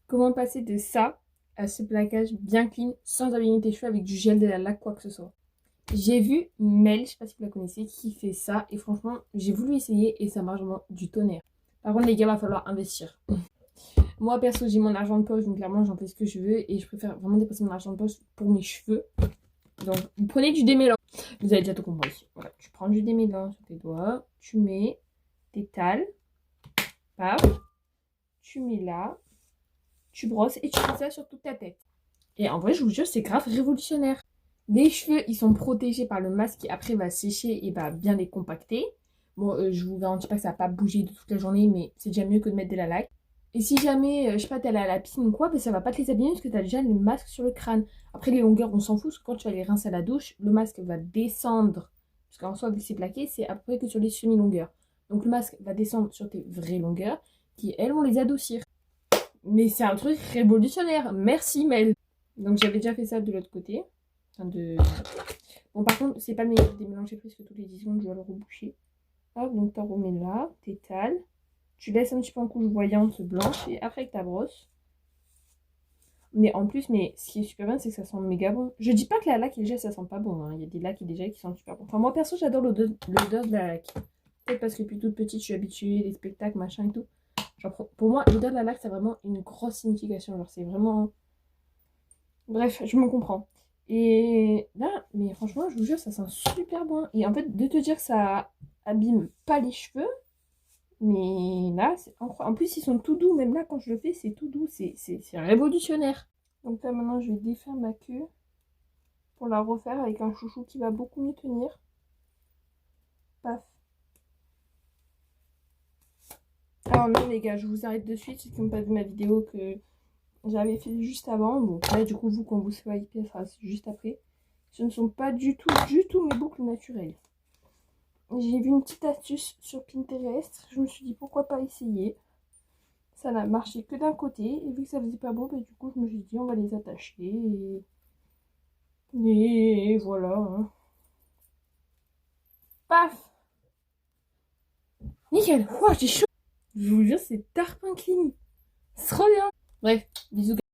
Comment passer de ça à ce plaquage bien clean sans abîmer tes cheveux avec du gel, de la laque, quoi que ce soit. J'ai vu Mel, je sais pas si vous la connaissez, qui fait ça et franchement, j'ai voulu essayer et ça marche vraiment du tonnerre. Par contre, les gars, va falloir investir. Moi, perso, j'ai mon argent de poche, donc clairement, j'en fais ce que je veux et je préfère vraiment dépenser mon argent de poche pour mes cheveux. Donc, vous prenez du démêlant. Vous avez déjà tout compris. Voilà, tu prends du démêlant sur tes doigts, tu mets, t'étales, paf, tu mets là, tu brosses et tu fais ça sur toute ta tête. Et en vrai, je vous jure, c'est grave révolutionnaire. Les cheveux, ils sont protégés par le masque qui après va sécher et va bien les compacter. Bon, je vous garantis pas que ça va pas bouger de toute la journée, mais c'est déjà mieux que de mettre de la laque. Et si jamais, je sais pas, t'es allé à la piscine ou quoi, ben ça va pas te les abîmer parce que t'as déjà le masque sur le crâne. Après, les longueurs, on s'en fout parce que quand tu vas les rincer à la douche, le masque va descendre. Parce qu'en soi, vu que c'est plaqué, c'est à peu près que sur les semi-longueurs. Donc le masque va descendre sur tes vraies longueurs qui, elles, vont les adoucir. Mais c'est un truc révolutionnaire. Merci, Mel. Donc j'avais déjà fait ça de l'autre côté. Enfin, Bon, par contre, c'est pas le meilleur des mélanges parce que toutes les 10 secondes, je dois le reboucher. Hop, donc t'en remets là, t'étales. Tu laisses un petit peu en couche voyante blanche et après avec ta brosse. Mais en plus, ce qui est super bien, c'est que ça sent méga bon. Je dis pas que la laque et le gel, ça sent pas bon. Hein. Il y a des laques et des gels qui sentent super bon. Enfin, moi perso, j'adore l'odeur de la laque. Peut-être parce que depuis toute petite, je suis habituée, les spectacles, machin et tout. Genre, pour moi, l'odeur de la laque, c'est vraiment une grosse signification. Genre, c'est vraiment. Bref, je me comprends. Et là, mais franchement, je vous jure, ça sent super bon. Et en fait, de te dire que ça abîme pas les cheveux, mais là, en plus, ils sont tout doux. Même là, quand je le fais, c'est tout doux. C'est révolutionnaire. Donc là, maintenant, je vais défaire ma queue pour la refaire avec un chouchou qui va beaucoup mieux tenir. Paf. Alors non, les gars, je vous arrête de suite. Si vous n'avez pas vu ma vidéo que j'avais fait juste avant. Bon, là, du coup, vous, quand vous swipez, ça sera juste après. Ce ne sont pas du tout mes boucles naturelles. J'ai vu une petite astuce sur Pinterest. Je me suis dit pourquoi pas essayer. Ça n'a marché que d'un côté. Et vu que ça faisait pas beau, bah, du coup, je me suis dit on va les attacher. Et voilà. Hein. Paf! Nickel! Ouah, j'ai chaud! Je vous jure, c'est tarpin clean. C'est trop bien! Bref, bisous.